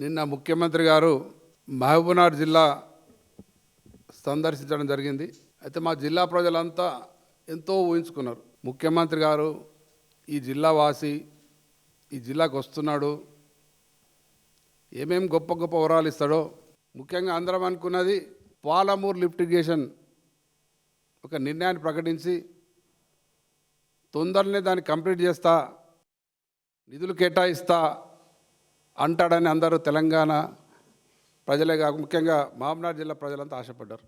నిన్న ముఖ్యమంత్రి గారు మహబూబ్నగర్ జిల్లా సందర్శించడం జరిగింది. అయితే మా జిల్లా ప్రజలంతా ఎంతో ఊహించుకున్నారు. ముఖ్యమంత్రి గారు ఈ జిల్లా వాసి, ఈ జిల్లాకు వస్తున్నాడు, ఏమేం గొప్ప గొప్ప వరాలు ఇస్తాడో. ముఖ్యంగా అందరం అనుకున్నది పాలమూరు లిఫ్ట్ ఇరిగేషన్ ఒక నిర్ణయాన్ని ప్రకటించి తొందరనే దాన్ని కంప్లీట్ చేస్తా, నిధులు కేటాయిస్తా అంటాడని అందరూ తెలంగాణ ప్రజలే కాక ముఖ్యంగా మహబూబ్నగర్ జిల్లా ప్రజలంతా ఆశపడ్డారు.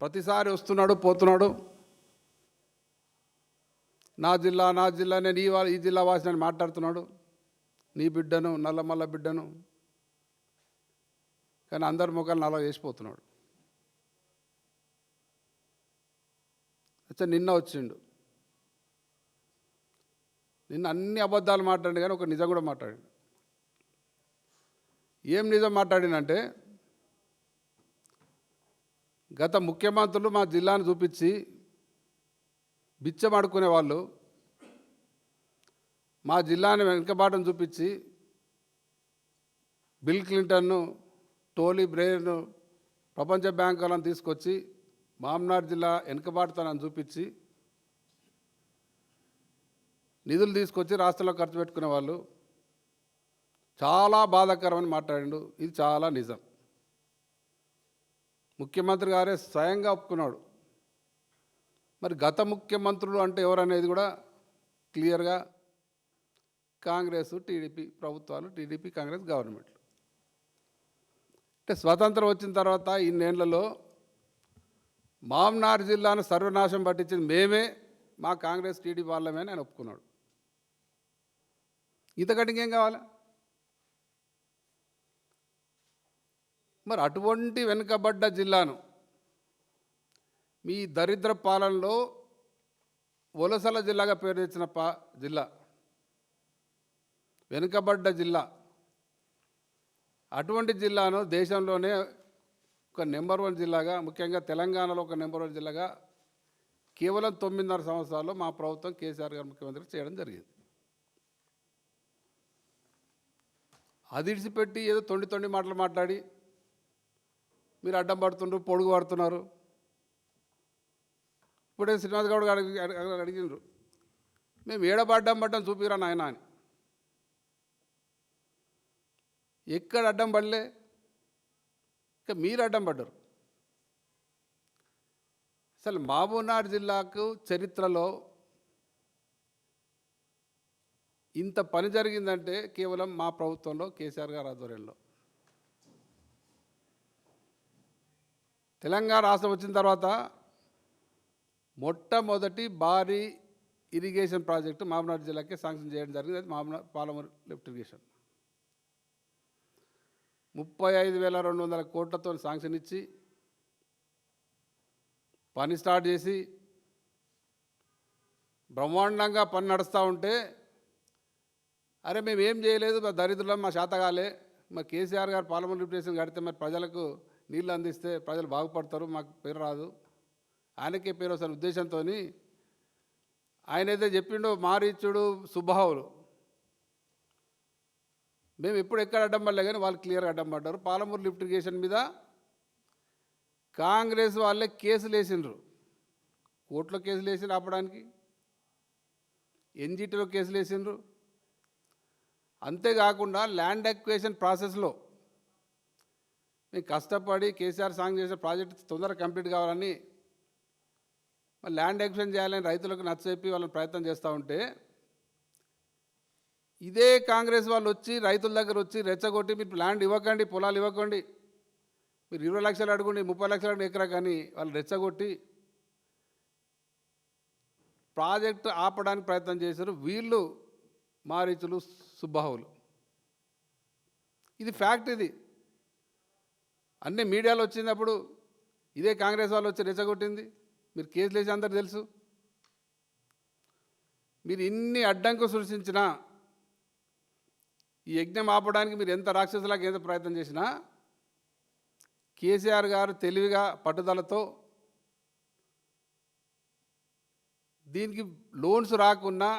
ప్రతిసారి వస్తున్నాడు, పోతున్నాడు, నా జిల్లా నేను ఈ జిల్లా వాసిని మాట్లాడుతున్నాడు, నీ బిడ్డను, నల్లమల్ల బిడ్డను. కానీ అందరి ముఖాలు నల్ల చేసిపోతున్నాడు. నిన్న వచ్చిండు, నిన్న అన్ని అబద్ధాలు మాట్లాడి కానీ ఒక నిజం కూడా మాట్లాడాడు. ఏం నిజం మాట్లాడినంటే, గత ముఖ్యమంత్రులు మా జిల్లాను చూపించి బిచ్చం ఆడుకునే వాళ్ళు మా జిల్లాని వెనుకబాటును చూపించి బిల్ క్లింటన్ను, టోనీ బ్రెయిర్ను, ప్రపంచ బ్యాంక్ వాళ్ళని తీసుకొచ్చి మహబూబ్నగర్ జిల్లా వెనుకబాటుతనాన్ని చూపించి నిధులు తీసుకొచ్చి రాష్ట్రంలో ఖర్చు పెట్టుకునే వాళ్ళు చాలా బాధాకరమని మాట్లాడిండు. ఇది చాలా నిజం. ముఖ్యమంత్రి గారే స్వయంగా ఒప్పుకున్నాడు. మరి గత ముఖ్యమంత్రులు అంటే ఎవరనేది కూడా క్లియర్గా కాంగ్రెస్ టీడీపీ ప్రభుత్వాలు, టీడీపీ కాంగ్రెస్ గవర్నమెంట్లు. అంటే స్వతంత్రం వచ్చిన తర్వాత ఇన్నేళ్లలో మహబూబ్నగర్ జిల్లాను సర్వనాశం పట్టించింది మేమే, మా కాంగ్రెస్ టీడీపీ వాళ్ళమే అని ఆయన ఒప్పుకున్నాడు. ఇంతకంటే ఇంకేం కావాలా? మరి అటువంటి వెనుకబడ్డ జిల్లాను మీ దరిద్ర పాలనలో వలసల జిల్లాగా పేరు తెచ్చిన జిల్లా, వెనుకబడ్డ జిల్లా, అటువంటి జిల్లాను దేశంలోనే ఒక నెంబర్ 1 జిల్లాగా, ముఖ్యంగా తెలంగాణలో ఒక నెంబర్ 1 జిల్లాగా కేవలం 9.5 సంవత్సరాల్లో మా ప్రభుత్వం కేసీఆర్ గారు ముఖ్యమంత్రి చేయడం జరిగింది. అది ఇడిచిపెట్టి ఏదో తొండి మాటలు మాట్లాడి మీరు అడ్డం పడుతున్నారు, పొడుగు పడుతున్నారు. ఇప్పుడే శ్రీనివాస్ గౌడ్ అడిగినారు, మేము ఏడబడ్డం పడ్డం చూపిరా నాయన అని. ఎక్కడ అడ్డం పడలే, ఇక మీరు అడ్డం పడ్డారు. అసలు మహబూబ్నగర్ జిల్లాకు చరిత్రలో ఇంత పని జరిగిందంటే కేవలం మా ప్రభుత్వంలో, కేసీఆర్ గారి ఆధ్వర్యంలో. తెలంగాణ రాష్ట్రం వచ్చిన తర్వాత మొట్టమొదటి భారీ ఇరిగేషన్ ప్రాజెక్టు మహబూబ్నగర్ జిల్లాకే శాంక్షన్ చేయడం జరిగింది. అది పాలమూరు లిఫ్ట్ ఇరిగేషన్ 35,200 కోట్లతో శాంక్షన్ ఇచ్చి పని స్టార్ట్ చేసి బ్రహ్మాండంగా పని నడుస్తూ ఉంటే, అరే మేము ఏం చేయలేదు, మా దరిద్రులం, మా శాతగాలే, మరి కేసీఆర్ గారు పాలమూరు లిఫ్ట్ ఇరిగేషన్ కడితే మరి ప్రజలకు నీళ్ళు అందిస్తే ప్రజలు బాగుపడతారు, మాకు పేరు రాదు, ఆయనకే పేరు వస్తున్న ఉద్దేశంతో ఆయనైతే చెప్పిండో మారీచుడు సుబ్బాహులు. మేము ఎప్పుడు ఎక్కడ అడ్డం పడలే కానీ వాళ్ళు క్లియర్గా అడ్డం పడ్డారు. పాలమూరు లిఫ్ట్ ఇరిగేషన్ మీద కాంగ్రెస్ వాళ్ళే కేసులు వేసిండ్రు, కోర్టులో కేసులు వేసిండ్రు ఆపడానికి, ఎన్జిటిలో కేసులు వేసిండ్రు. అంతేకాకుండా ల్యాండ్ అక్విజిషన్ ప్రాసెస్లో మేము కష్టపడి కేసీఆర్ సాంగ్ చేసే ప్రాజెక్ట్ తొందరగా కంప్లీట్ కావాలని మరి ల్యాండ్ అక్విజిషన్ చేయాలని రైతులకు నచ్చజెప్పి వాళ్ళని ప్రయత్నం చేస్తూ ఉంటే, ఇదే కాంగ్రెస్ వాళ్ళు వచ్చి రైతుల దగ్గర వచ్చి రెచ్చగొట్టి మీరు ల్యాండ్ ఇవ్వకండి, పొలాలు ఇవ్వకండి, మీరు 20 లక్షలు అడుగుండి, 30 లక్షలు అడుగుండి ఎకరా, కానీ వాళ్ళు రెచ్చగొట్టి ప్రాజెక్టు ఆపడానికి ప్రయత్నం చేశారు. వీళ్ళు మారీచులు సుబ్బాహులు. ఇది ఫ్యాక్ట్. ఇది అన్నీ మీడియాలో వచ్చినప్పుడు ఇదే కాంగ్రెస్ వాళ్ళు వచ్చి రెచ్చగొట్టింది. మీరు కేసులు వేసి అందరు తెలుసు. మీరు ఇన్ని అడ్డంకులు సృష్టించినా, ఈ యజ్ఞం ఆపడానికి మీరు ఎంత రాక్షసులాగా ఎంత ప్రయత్నం చేసినా, కేసీఆర్ గారు తెలివిగా పట్టుదలతో దీనికి లోన్స్ రాకున్నా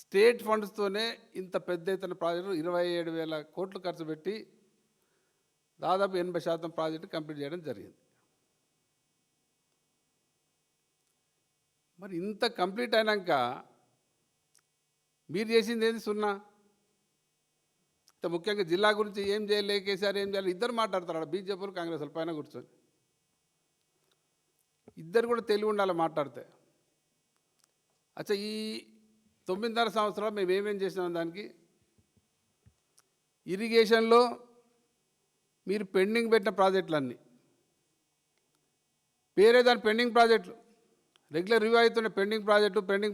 స్టేట్ ఫండ్స్తోనే ఇంత పెద్ద ఎత్తున ప్రాజెక్టు 27,000 కోట్లు ఖర్చు పెట్టి దాదాపు 80% ప్రాజెక్టు కంప్లీట్ చేయడం జరిగింది. మరి ఇంత కంప్లీట్ అయినాక మీరు చేసింది ఏంది? సున్నా. ఇంత ముఖ్యంగా జిల్లా గురించి ఏం చేయలే, కేసీఆర్ ఏం చేయాలి, ఇద్దరు మాట్లాడతారు. బీజేపీ కాంగ్రెస్ పైన కూర్చొని ఇద్దరు కూడా తెలివి ఉండాలి మాట్లాడితే. అచ్చా, ఈ 9.5 సంవత్సరాలు మేము ఏమేం చేసినాం? దానికి ఇరిగేషన్లో మీరు పెండింగ్ పెట్టిన ప్రాజెక్టులన్నీ పేరే దాని పెండింగ్ ప్రాజెక్టులు, రెగ్యులర్ రివ్యూ అవుతున్నాయి. పెండింగ్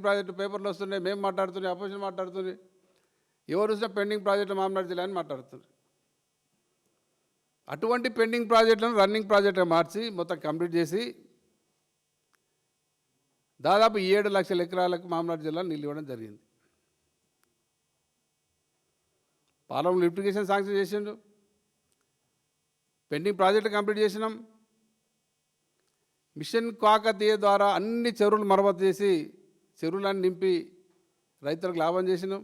ప్రాజెక్టు పేపర్లు వస్తున్నాయి. మేము మాట్లాడుతున్నాయి, అపోజిషన్ మాట్లాడుతుంది. ఎవరు చూసినా పెండింగ్ ప్రాజెక్టులు మామనాడు జిల్లా అని మాట్లాడుతున్నారు. అటువంటి పెండింగ్ ప్రాజెక్టులను రన్నింగ్ ప్రాజెక్టుగా మార్చి మొత్తం కంప్లీట్ చేసి దాదాపు 7 లక్షల ఎకరాలకు మామనాడు జిల్లా నీళ్ళు ఇవ్వడం జరిగింది. పాలెంలో లిఫ్టిగేషన్ శాంక్షన్ చేసిండు, పెండింగ్ ప్రాజెక్టు కంప్లీట్ చేసినాం. మిషన్ కాకతీయ ద్వారా అన్ని చెరువులు మరమ్మతు చేసి చెరువులను నింపి రైతులకు లాభం చేసినాం.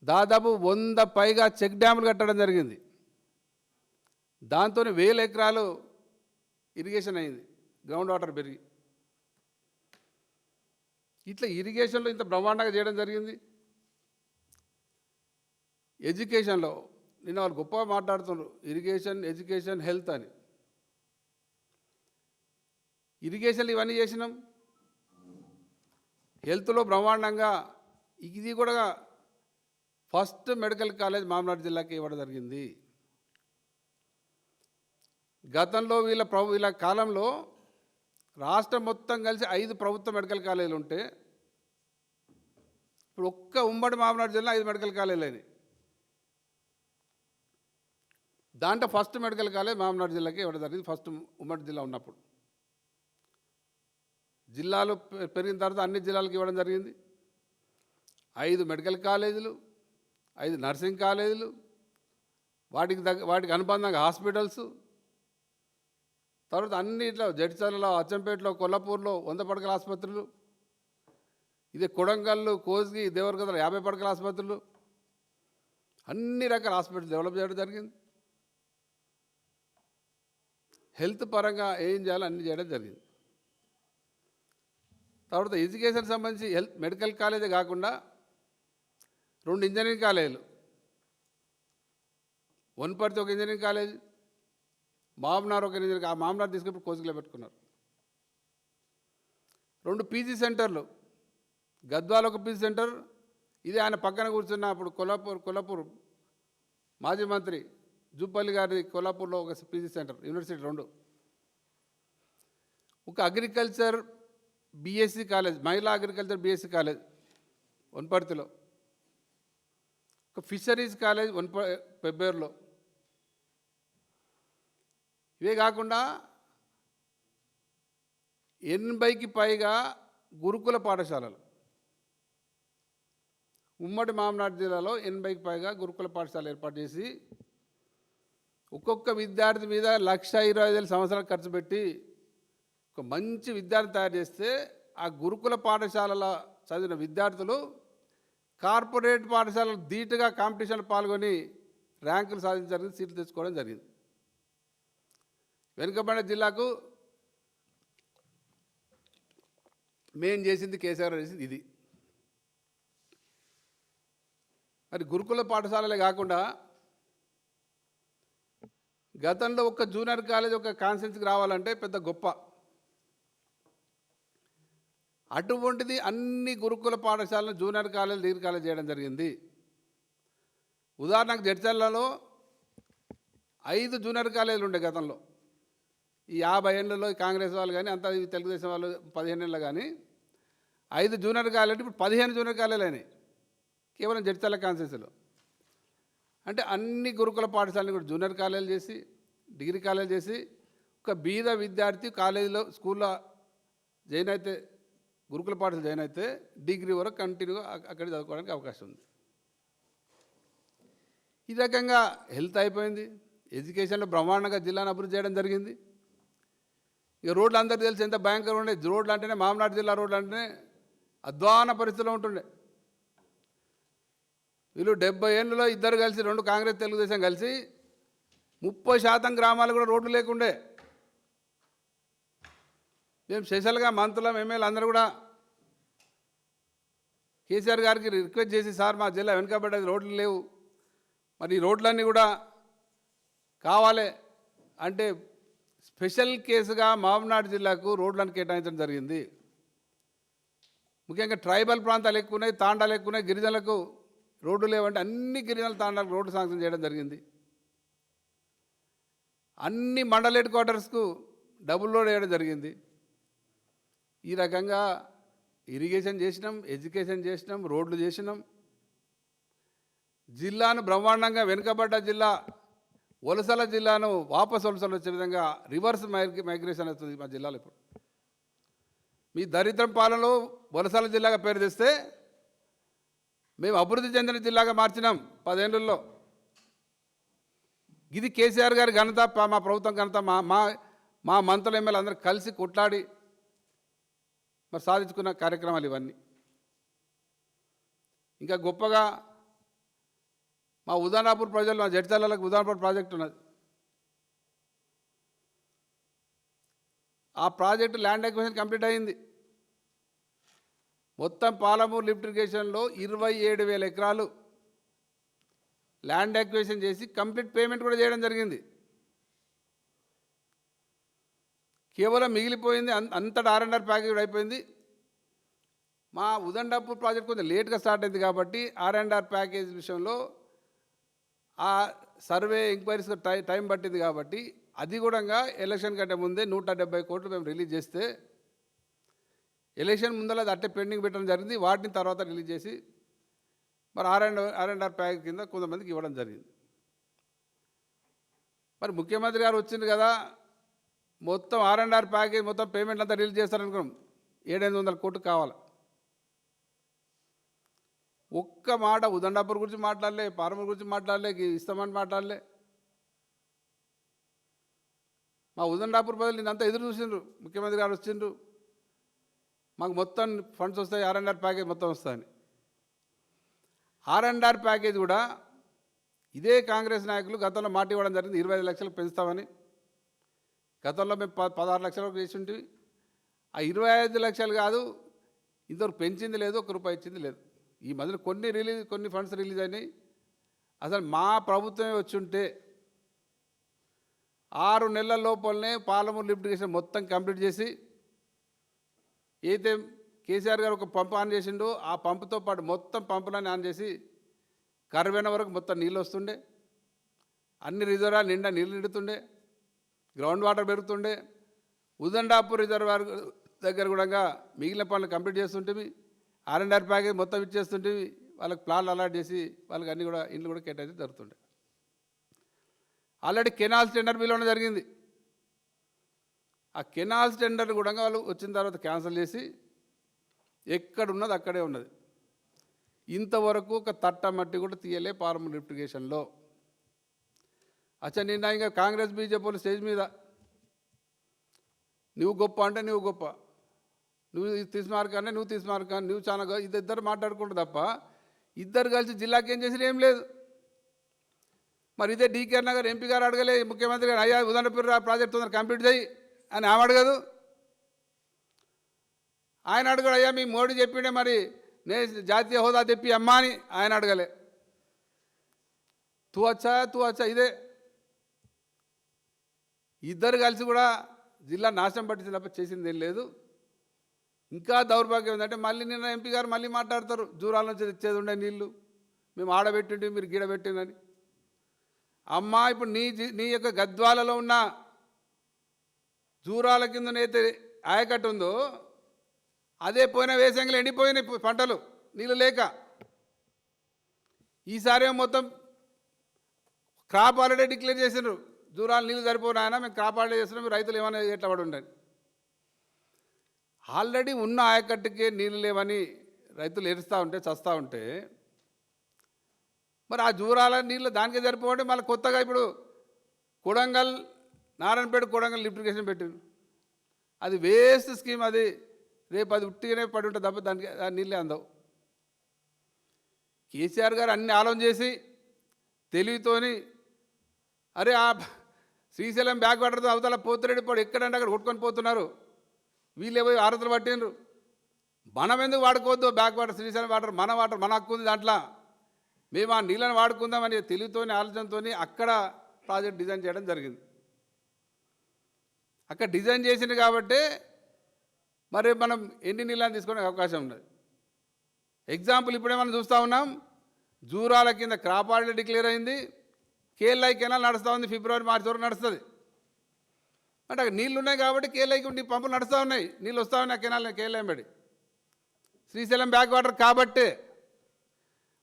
దాదాపు 100 పైగా చెక్ డ్యాములు కట్టడం జరిగింది. దాంతో 1000 ఎకరాలు ఇరిగేషన్ అయింది, గ్రౌండ్ వాటర్ పెరిగి. ఇట్లా ఇరిగేషన్లో ఇంత బ్రహ్మాండంగా చేయడం జరిగింది. ఎడ్యుకేషన్లో నిన్న వాళ్ళు గొప్పగా మాట్లాడుతున్నారు, ఇరిగేషన్, ఎడ్యుకేషన్, హెల్త్ అని. ఇరిగేషన్లు ఇవన్నీ చేసినాం. హెల్త్లో బ్రహ్మాండంగా ఇది కూడా ఫస్ట్ మెడికల్ కాలేజ్ మామనాడు జిల్లాకి ఇవ్వడం జరిగింది. గతంలో వీళ్ళ కాలంలో రాష్ట్రం మొత్తం కలిసి 5 ప్రభుత్వ మెడికల్ కాలేజీలు ఉంటే ఇప్పుడు ఒక్క ఉమ్మడి మామనాడు జిల్లా 5 మెడికల్ కాలేజీలు అయినాయి. దాంట్లో ఫస్ట్ మెడికల్ కాలేజ్ మామనాడు జిల్లాకి ఇవ్వడం జరిగింది. ఫస్ట్ ఉమ్మడి జిల్లా ఉన్నప్పుడు జిల్లాలు పెరిగిన తర్వాత అన్ని జిల్లాలకు ఇవ్వడం జరిగింది. 5 మెడికల్ కాలేజీలు, 5 నర్సింగ్ కాలేజీలు, వాటికి అనుబంధంగా హాస్పిటల్స్, తర్వాత అన్నిట్లో జడ్చర్లలో, అచ్చంపేటలో, కొల్లాపూర్లో 100 పడకల ఆసుపత్రులు, ఇదే కొడంగల్లు, కోస్గి, దేవరగదలో 50 పడకల ఆసుపత్రులు, అన్ని రకాల హాస్పిటల్స్ డెవలప్ చేయడం జరిగింది. హెల్త్ పరంగా ఏం చేయాలో అన్ని చేయడం జరిగింది. తర్వాత ఎడ్యుకేషన్ సంబంధించి మెడికల్ కాలేజే కాకుండా 2 ఇంజనీరింగ్ కాలేజీలు, వనపర్తి ఒక ఇంజనీరింగ్ కాలేజ్, మామనార్ ఒక ఇంజనీరింగ్, ఆ మామనార్ తీసుకెళ్ళి కోసికలో పెట్టుకున్నారు. 2 పీజీ సెంటర్లు, గద్వాల ఒక పీజీ సెంటర్, ఇది ఆయన పక్కన కూర్చున్న అప్పుడు కొల్లాపూర్ మాజీ మంత్రి జూపల్లి గారి కొల్లాపూర్లో ఒక పీజీ సెంటర్, యూనివర్సిటీ 2, ఒక అగ్రికల్చర్ బీఎస్సీ కాలేజ్, మహిళా అగ్రికల్చర్ బీఎస్సీ కాలేజ్ వనపర్తిలో, ఒక ఫిషరీస్ కాలేజ్ పెబ్బేరులో. ఇవే కాకుండా 80కి పైగా గురుకుల పాఠశాలలు, ఉమ్మడి మామనాడు జిల్లాలో 80కి పైగా గురుకుల పాఠశాలలు ఏర్పాటు చేసి ఒక్కొక్క విద్యార్థి మీద 1,25,000 సంవత్సరాలు ఖర్చు పెట్టి ఒక మంచి విద్యార్థి తయారు చేస్తే ఆ గురుకుల పాఠశాలల చదివిన విద్యార్థులు కార్పొరేట్ పాఠశాలలు ధీటుగా కాంపిటీషన్లో పాల్గొని ర్యాంకులు సాధించడానికి సీట్లు తెచ్చుకోవడం జరిగింది. వెనుకబడిన జిల్లాకు మేము చేసింది, కేసీఆర్ చేసింది ఇది. మరి గురుకుల పాఠశాలలే కాకుండా గతంలో ఒక జూనియర్ కాలేజ్ ఒక కాన్స్టిట్యున్సీకి రావాలంటే పెద్ద గొప్ప. అటువంటిది అన్ని గురుకుల పాఠశాలను జూనియర్ కాలేజ్, డిగ్రీ కాలేజ్ చేయడం జరిగింది. ఉదాహరణకు జడ్చర్లలో 5 జూనియర్ కాలేజీలు ఉండే గతంలో. ఈ 50 ఏళ్ళలో కాంగ్రెస్ వాళ్ళు కానీ అంతా తెలుగుదేశం వాళ్ళు 15 ఏళ్ళు కానీ 5 జూనియర్ కాలేజీలు ఇప్పుడు 15 జూనియర్ కాలేజీలు అయినాయి కేవలం జడ్చర్ల కాన్స్టిట్యున్సీలో. అంటే అన్ని గురుకుల పాఠశాలను కూడా జూనియర్ కాలేజీలు చేసి, డిగ్రీ కాలేజ్ చేసి ఒక బీద విద్యార్థి కాలేజీలో స్కూల్లో జాయిన్ అయితే, గురుకుల పాఠశాల జాయిన్ అయితే డిగ్రీ వరకు కంటిన్యూగా అక్కడ చదువుకోవడానికి అవకాశం ఉంది. ఈ రకంగా హెల్త్ అయిపోయింది. ఎడ్యుకేషన్లో బ్రహ్మాండంగా జిల్లాను అభివృద్ధి చేయడం జరిగింది. ఇక రోడ్లు అందరికీ తెలిసి ఎంత భయంకరంగా ఉండే రోడ్లు అంటేనే, మామనాడు జిల్లా రోడ్లు అంటేనే అధ్వాన పరిస్థితిలో ఉంటుండే. వీళ్ళు 70 ఏళ్ళలో ఇద్దరు కలిసి, రెండు కాంగ్రెస్ తెలుగుదేశం కలిసి 30% గ్రామాలు కూడా రోడ్లు లేకుండే. మేము స్పెషల్గా మంత్రులం, ఎమ్మెల్యేలు అందరూ కూడా కేసీఆర్ గారికి రిక్వెస్ట్ చేసి, సార్ మా జిల్లా వెనుకబడ్డది, రోడ్లు లేవు, మరి ఈ రోడ్లన్నీ కూడా కావాలి అంటే స్పెషల్ కేసుగా మహబూబ్నగర్ జిల్లాకు రోడ్లను కేటాయించడం జరిగింది. ముఖ్యంగా ట్రైబల్ ప్రాంతాలు ఎక్కువ ఉన్నాయి, తాండాలు ఎక్కువ ఉన్నాయి, గిరిజనులకు రోడ్డు లేవంటే అన్ని గిరిజనుల తాండాలకు రోడ్డు శాంక్షన్ చేయడం జరిగింది. అన్ని మండల హెడ్ క్వార్టర్స్కు డబుల్ రోడ్ వేయడం జరిగింది. ఈ రకంగా ఇరిగేషన్ చేసినాం, ఎడ్యుకేషన్ చేసినాం, రోడ్లు చేసినాం. జిల్లాను బ్రహ్మాండంగా, వెనుకబడ్డ జిల్లా వలసల జిల్లాను వాపస్ వలసలు వచ్చే విధంగా రివర్స్ మైగ్రేషన్ అవుతుంది మా జిల్లాలో. ఇప్పుడు మీ దరిద్రం పాలనలో వలసల జిల్లాగా పేరు తెస్తే మేము అభివృద్ధి చెందిన జిల్లాగా మార్చినాం 10 ఏళ్ళల్లో. ఇది కేసీఆర్ గారి ఘనత, మా ప్రభుత్వం ఘనత, మా మంత్రులు ఎమ్మెల్యేలు అందరూ కలిసి కొట్లాడి మరి సాధించుకున్న కార్యక్రమాలు ఇవన్నీ. ఇంకా గొప్పగా మా ఉదానాపూర్ ప్రజలు, మా జడ్చర్లకు ఉదానాపూర్ ప్రాజెక్టు ఉన్నది. ఆ ప్రాజెక్టు ల్యాండ్ అక్విజిషన్ కంప్లీట్ అయింది. మొత్తం పాలమూరు లిఫ్ట్ ఇరిగేషన్లో 27,000 ఎకరాలు ల్యాండ్ అక్విజిషన్ చేసి కంప్లీట్ పేమెంట్ కూడా చేయడం జరిగింది. కేవలం మిగిలిపోయింది అంతటా R&R ప్యాకేజ్ అయిపోయింది. మా ఉదండాపూర్ ప్రాజెక్ట్ కొంచెం లేట్గా స్టార్ట్ అయింది కాబట్టి R&R ప్యాకేజ్ విషయంలో ఆ సర్వే ఎంక్వైరీస్ టైం పట్టింది కాబట్టి అది కూడా ఎలక్షన్ కంటే ముందే 170 కోట్లు మేము రిలీజ్ చేస్తే, ఎలక్షన్ ముందర అది అట్టే పెండింగ్ పెట్టడం జరిగింది. వాటిని తర్వాత రిలీజ్ చేసి మరి R&R ప్యాకేజ్ కింద కొంతమందికి ఇవ్వడం జరిగింది. మరి ముఖ్యమంత్రి గారు వచ్చింది కదా, మొత్తం R&R ప్యాకేజ్ మొత్తం పేమెంట్ అంతా రిలీజ్ చేస్తారనుకున్నాం. 700 కోట్లు కావాలి. ఒక్క మాట ఉదండాపూర్ గురించి మాట్లాడలే, పాలమూరు గురించి మాట్లాడలే, ఇస్తామని మాట్లాడలే. మా ఉదండాపూర్ ప్రజలు ఇదంతా ఎదురు చూసిండ్రు. ముఖ్యమంత్రి గారు వచ్చిండ్రు, మాకు మొత్తం ఫండ్స్ వస్తాయి, R&R ప్యాకేజ్ మొత్తం వస్తాయని. R&R ప్యాకేజ్ కూడా ఇదే కాంగ్రెస్ నాయకులు గతంలో మాట ఇవ్వడం జరిగింది, 25 లక్షలు పెంచుతామని. గతంలో మేము 16 లక్షల వరకు చేసి ఉంటివి. ఆ 25 లక్షలు కాదు, ఇంతవరకు పెంచింది లేదు, ₹1 ఇచ్చింది లేదు. ఈ మధ్యన కొన్ని ఫండ్స్ రిలీజ్ అయినాయి. అసలు మా ప్రభుత్వమే వచ్చి ఉంటే 6 నెలల లోపలనే పాలమూరు లిఫ్ట్ ఇరిగేషన్ మొత్తం కంప్లీట్ చేసి, అయితే కేసీఆర్ గారు ఒక పంపు ఆన్ చేసిండో ఆ పంపుతో పాటు మొత్తం పంపులని ఆన్ చేసి కరువైన వరకు మొత్తం నీళ్ళు వస్తుండే, అన్ని రిజర్వాయర్లు నిండా నీళ్ళు నిండుతుండే, గ్రౌండ్ వాటర్ పెరుగుతుండే. ఉదండాపూర్ రిజర్వాయర్ దగ్గర కూడా మిగిలిన పనులు కంప్లీట్ చేస్తుంటే, R&R ప్యాకేజ్ మొత్తం ఇచ్చేస్తుంటే, వాళ్ళకి ప్లాన్లు అలాట్ చేసి వాళ్ళకి అన్నీ కూడా ఇండ్లు కూడా కేటాయించి జరుగుతుండే. ఆల్రెడీ కెనాల్స్ టెండర్ పిలవడం జరిగింది. ఆ కెనాల్స్ టెండర్ కూడా వాళ్ళు వచ్చిన తర్వాత క్యాన్సిల్ చేసి ఎక్కడున్నది అక్కడే ఉన్నది. ఇంతవరకు ఒక తట్ట మట్టి కూడా తీయలే పాలమూరు లిఫ్ట్ ఇరిగేషన్లో. అచ్చా, నిన్న ఇంకా కాంగ్రెస్ బీజేపీలు స్టేజ్ మీద నువ్వు గొప్ప అంటే నువ్వు గొప్ప, నువ్వు తీసుమార్కానే నువ్వు తీసుమార్కాన్ని, నువ్వు చాలా ఇద్దరు మాట్లాడుకుంటారు తప్ప ఇద్దరు కలిసి జిల్లాకి ఏం చేసినా ఏం లేదు. మరి ఇదే DKR నగర్ ఎంపీ గారు అడగలే ముఖ్యమంత్రి గారు, అయ్యా ఉదండపూర్ ప్రాజెక్ట్ తొందర కంప్లీట్ చేయి అని ఆమె అడగదు. ఆయన అడగడు, అయ్యా మీ మోడీ చెప్పిండే మరి నేను జాతీయ హోదా తెప్పి అమ్మా అని ఆయన అడగలే. తూ వచ్చా ఇదే ఇద్దరు కలిసి కూడా జిల్లా నాశనం పట్టించి తప్ప చేసింది ఏం లేదు. ఇంకా దౌర్భాగ్యం ఏంటంటే మళ్ళీ నిన్న ఎంపీ గారు మళ్ళీ మాట్లాడతారు, జూరాల నుంచి తెచ్చేది ఉండే నీళ్ళు మేము ఆడబెట్టిండి మీరు గీడబెట్టిందని. అమ్మా, ఇప్పుడు నీ యొక్క గద్వాలలో ఉన్న జూరాల కిందనైతే ఆయకట్టు ఉందో అదే పోయిన వేసంగిలో ఎండిపోయినాయి పంటలు నీళ్ళు లేక. ఈసారి మొత్తం క్రాప్ హాలిడే డిక్లేర్ చేసినారు. జూరాలు నీళ్ళు సరిపోయినాయన మేము క్రాప్ హాలిడే చేస్తున్నాం, మీరు రైతులు ఏమైనా ఎట్లా పడి ఉండండి. ఆల్రెడీ ఉన్న ఆయకట్టుకే నీళ్ళు లేవని రైతులు ఏడుస్తూ ఉంటే చస్తూ ఉంటే మరి ఆ జూరాల నీళ్ళు దానికే సరిపోతే మళ్ళీ కొత్తగా ఇప్పుడు నారాయణపేట కొడంగల్ లిఫ్ట్ ఇరిగేషన్ పెట్టింది. అది వేస్ట్ స్కీమ్, అది రేపు అది ఉట్టిగానే పడి ఉంటుంది తప్ప దానికి ఆ నీళ్ళే అందవు. కేసీఆర్ గారు అన్ని ఆలోచన చేసి తెలివితోని అరే ఆ శ్రీశైలం బ్యాక్ వాటర్తో అవతల పోతురెడ్డి పడు ఎక్కడంటే అక్కడ కొట్టుకొని పోతున్నారు, వీళ్ళే పోయి ఆరతులు పట్టినరు. మనం ఎందుకు వాడుకోవద్దు బ్యాక్ వాటర్, శ్రీశైలం వాటర్ మన వాటర్, మన హక్కు ఉంది దాంట్లో, మేము ఆ నీళ్ళని వాడుకుందామని తెలివితోని ఆలోచనతోని అక్కడ ప్రాజెక్ట్ డిజైన్ చేయడం జరిగింది. అక్కడ డిజైన్ చేసింది కాబట్టి మరి మనం ఎన్ని నీళ్ళని తీసుకునే అవకాశం ఉన్నది. ఎగ్జాంపుల్ ఇప్పుడే మనం చూస్తూ ఉన్నాం, జూరాల కింద క్రాప్ హాలిడే డిక్లేర్ అయింది, కేఎల్ఐ కెనాల్ నడుస్తూ ఉంది, ఫిబ్రవరి మార్చి వరకు నడుస్తుంది. అంటే అక్కడ నీళ్ళు ఉన్నాయి కాబట్టి కేఎల్ఐకి ఉండి పంపులు నడుస్తూ ఉన్నాయి, నీళ్ళు వస్తూ ఉన్నాయి ఆ కెనాల్ కేఎల్ఐ బడి. శ్రీశైలం బ్యాక్ వాటర్ కాబట్టే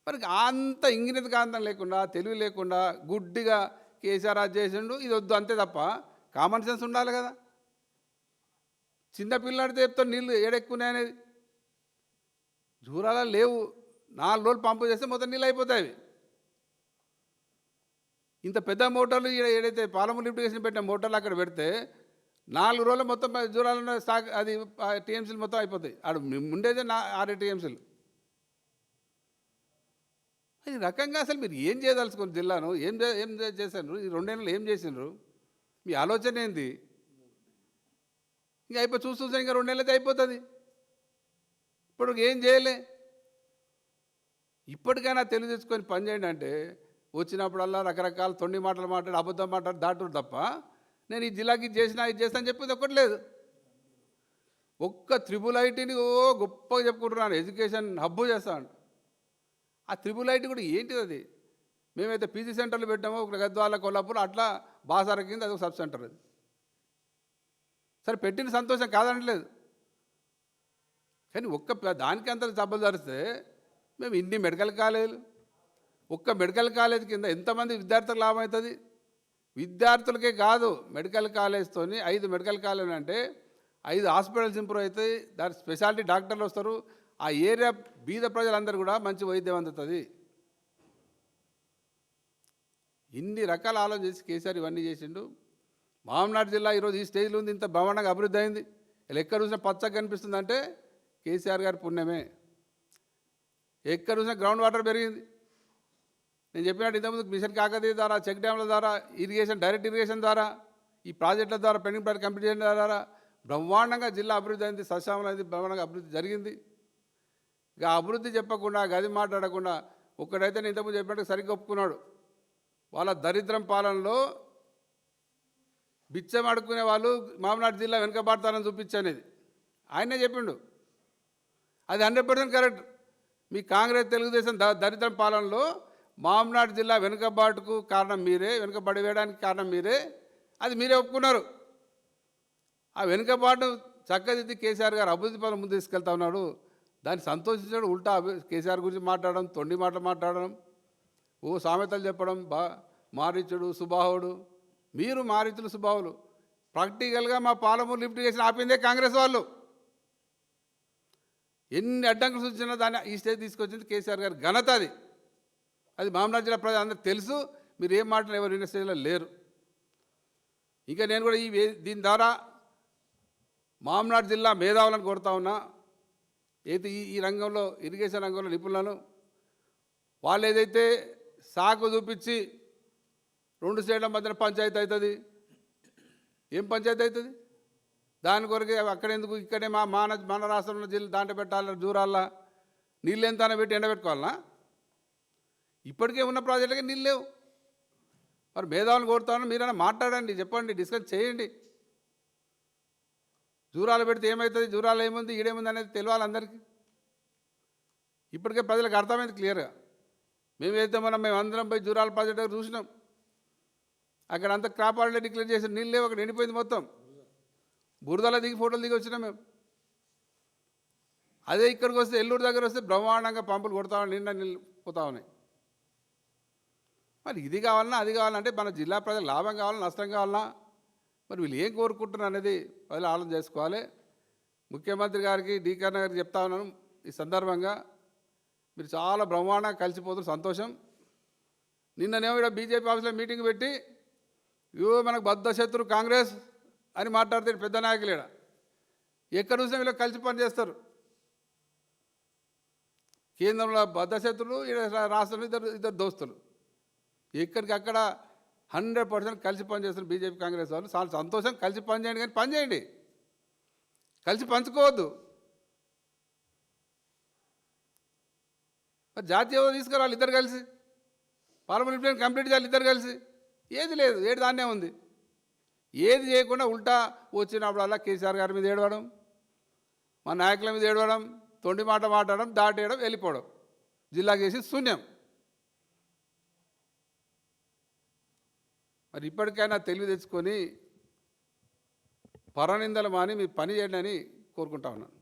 మరి అంత ఇంగినత కాంతం లేకుండా, తెలివి లేకుండా గుడ్డిగా కేసీఆర్ అది చేసిండు, ఇది వద్దు అంతే తప్ప కామన్ సెన్స్ ఉండాలి కదా. చిన్న పిల్లాడితే చెప్తాను నీళ్ళు ఏడెక్కున్నాయి అనేది. జూరాల లేవు, 4 రోజులు పంపు చేస్తే మొత్తం నీళ్ళు అయిపోతాయి. ఇంత పెద్ద మోటార్లు ఏదైతే పాలమూరు లిఫ్ట్ చేసిన పెట్టిన మోటార్లు అక్కడ పెడితే 4 రోజులు మొత్తం జూరాలలో స్టాక్ అది టీఎంసీలు మొత్తం అయిపోతాయి. ఆడు ఉండేదే 6 టీఎంసీలు. ఈ రకంగా అసలు మీరు ఏం చేయదలుచుకుని జిల్లాను ఏం చేశారు? ఈ 2 ఏళ్ళు ఏం చేసినారు? మీ ఆలోచన ఏంది? ఇంకా అయిపోయి చూస్తే ఇంకా 2 నెలలైతే అయిపోతుంది. ఇప్పుడు ఏం చేయలే. ఇప్పటికైనా తెలివి తెచ్చుకొని పని చేయండి. అంటే వచ్చినప్పుడల్లా రకరకాల తొండి మాటలు మాట్లాడి అబద్ధం మాట్లాడి దాటుడు తప్ప నేను ఈ జిల్లాకి ఇది చేసినా ఇది చేస్తా అని చెప్పేది ఒక్కటి లేదు. ఒక్క IIITని గొప్పగా చెప్పుకుంటున్నాను, ఎడ్యుకేషన్ హబ్బు చేస్తాను. ఆ IIIT కూడా ఏంటిది? అది మేమైతే పీజీ సెంటర్లు పెట్టామో ఒక గద్వాల, కొల్లాపూర్ అట్లా బాసార కింద అది ఒక సబ్ సెంటర్. అది సరే పెట్టిన సంతోషం కాదనట్లేదు, కానీ ఒక్క దానికి అంత జబ్బలు ధరిస్తే మేము ఇన్ని మెడికల్ కాలేజీలు, ఒక్క మెడికల్ కాలేజ్ కింద ఎంతమంది విద్యార్థులకు లాభం అవుతుంది? విద్యార్థులకే కాదు, మెడికల్ కాలేజ్తో 5 మెడికల్ కాలేజీలు అంటే 5 హాస్పిటల్స్ ఇంప్రూవ్ అవుతాయి, దాని స్పెషాలిటీ డాక్టర్లు వస్తారు, ఆ ఏరియా బీద ప్రజలందరూ కూడా మంచి వైద్యం అందుతుంది. ఇన్ని రకాల ఆలోచన చేసి కేసీఆర్ ఇవన్నీ చేసిండు. మామనాడు జిల్లా ఈరోజు ఈ స్టేజ్లో ఉంది, ఇంత బ్రహ్మాండంగా అభివృద్ధి అయింది. ఇలా ఎక్కడ చూసినా పచ్చగా కనిపిస్తుందంటే కేసీఆర్ గారి పుణ్యమే. ఎక్కడ చూసినా గ్రౌండ్ వాటర్ పెరిగింది. నేను చెప్పినట్టు ఇంతకుముందు మిషన్ కాకతీయ ద్వారా, చెక్ డ్యామ్ల ద్వారా, ఇరిగేషన్, డైరెక్ట్ ఇరిగేషన్ ద్వారా, ఈ ప్రాజెక్టుల ద్వారా, పెండింగ్ ప్రాజెక్ట్ కంప్లీట్ చేయడం ద్వారా బ్రహ్మాండంగా జిల్లా అభివృద్ధి అయింది, సస్యామలైంది, బ్రహ్మాండంగా అభివృద్ధి జరిగింది. ఇక అభివృద్ధి చెప్పకుండా, గది మాట్లాడకుండా ఒక్కడైతే నేను ఇంతకుముందు చెప్పినట్టు సరిగ్గా ఒప్పుకున్నాడు. వాళ్ళ దరిద్రం పాలనలో బిచ్చం అడుక్కునే వాళ్ళు మామనాడు జిల్లా వెనుకబాటుతారని చూపించనేది ఆయనే చెప్పిండు. అది 100% కరెక్ట్. మీ కాంగ్రెస్, తెలుగుదేశం దరిద్రం పాలనలో మామనాడు జిల్లా వెనుకబాటుకు కారణం మీరే, వెనుకబడి వేయడానికి కారణం మీరే, అది మీరే ఒప్పుకున్నారు. ఆ వెనుకబాటు చక్కదిద్ది కేసీఆర్ గారు అభివృద్ధి పనులు ముందు తీసుకెళ్తా ఉన్నాడు. దాన్ని సంతోషించాడు. ఉల్టా కేసీఆర్ గురించి మాట్లాడడం, తొండి మాటలు మాట్లాడడం, సామెతలు చెప్పడం, మారీచుడు, సుబాహుడు. మీరు మారీచులు, సుబాహులు. ప్రాక్టికల్గా మా పాలమూరు లిఫ్ట్ చేసిన ఆపిందే కాంగ్రెస్ వాళ్ళు. ఎన్ని అడ్డంకులు సూచించినా దాన్ని ఈ స్టేజ్ తీసుకొచ్చింది కేసీఆర్ గారి ఘనత. అది మామనాడు జిల్లా ప్రజలు అందరూ తెలుసు. మీరు ఏం మాటలు ఎవరు వినే స్టేజ్లో లేరు. ఇంకా నేను కూడా దీని ద్వారా మామనాడు జిల్లా మేధావులను కోరుతా ఉన్నా, అయితే ఈ రంగంలో, ఇరిగేషన్ రంగంలో నిపుణులను, వాళ్ళు ఏదైతే సాకు చూపించి 2 స్టేట్ల మధ్యన పంచాయతీ అవుతుంది, ఏం పంచాయతీ అవుతుంది? దాని కొరకే అక్కడెందుకు, ఇక్కడే మన రాష్ట్రంలో జిల్లా దాంట్లో పెట్టాలి, జూరాల్లో నీళ్ళు ఎంత పెట్టి ఎండబెట్టుకోవాలన్నా? ఇప్పటికే ఉన్న ప్రాజెక్టులకి నీళ్ళు లేవు. మరి మేధావులను కోరుతాను, మీరైనా మాట్లాడండి, చెప్పండి, డిస్కస్ చేయండి. జూరాలు పెడితే ఏమవుతుంది, జూరాలు ఏముంది, ఈడేముంది అనేది తెలియాలి అందరికీ. ఇప్పటికే ప్రజలకు అర్థమైంది క్లియర్గా. మేమైతే మేము అందరం పోయి జూరాల ప్రాజెక్ట్ దగ్గర చూసినాం. అక్కడ అంతా క్రాప్ హాలిడే డిక్లేర్ చేసిన నీళ్ళు లేవు, అక్కడ ఎండిపోయింది మొత్తం. బురదలో దిగి ఫోటోలు దిగి వచ్చినాం మేము. అదే ఇక్కడికి వస్తే, ఎల్లూరు దగ్గర వస్తే బ్రహ్మాండంగా పంపులు కొడతా నిండా నీళ్ళు పోతా ఉన్నాయి. మరి ఇది కావాలన్నా అది కావాలంటే మన జిల్లా ప్రజలకు లాభం కావాలన్నా నష్టం కావాలన్నా మరి వీళ్ళు ఏం కోరుకుంటున్నారు అనేది ప్రజలు ఆలోచన చేసుకోవాలి. ముఖ్యమంత్రి గారికి, డీకర్ణ గారికి చెప్తా ఉన్నాను, ఈ సందర్భంగా మీరు చాలా బ్రహ్మాండంగా కలిసిపోతున్నారు, సంతోషం. నిన్ననేమో ఇక్కడ బీజేపీ ఆఫీస్లో మీటింగ్ పెట్టి మనకు బద్ధ శత్రు కాంగ్రెస్ అని మాట్లాడితే పెద్ద నాయకులు ఇక్కడ ఎక్కడ చూసినా వీళ్ళు కలిసి పనిచేస్తారు. కేంద్రంలో బద్ధశత్రులు, ఈడ రాష్ట్రంలో ఇద్దరు దోస్తులు. ఎక్కడికక్కడ 100% కలిసి పనిచేస్తున్న బీజేపీ కాంగ్రెస్ వాళ్ళు చాలా సంతోషం. కలిసి పనిచేయండి, కానీ పని చేయండి, కలిసి పంచుకోవద్దు. మరి జాతీయ హోదా తీసుకురావాలి ఇద్దరు కలిసి, పార్లమెంట్ ప్లేన్ కంప్లీట్ చేయాలి ఇద్దరు కలిసి. ఏది లేదు, ఏడు దాన్నే ఉంది. ఏది చేయకుండా ఉల్టా వచ్చినప్పుడల్లా కేసీఆర్ గారి మీద ఏడవడం, మా నాయకుల మీద ఏడవడం, తొండి మాట మాట్లాడడం, దాటేయడం, వెళ్ళిపోవడం, జిల్లా చేసి శూన్యం. మరి ఇప్పటికైనా తెలివి తెచ్చుకొని పరనిందలు మాని మీ పని చేయండి అని కోరుకుంటా ఉన్నాను.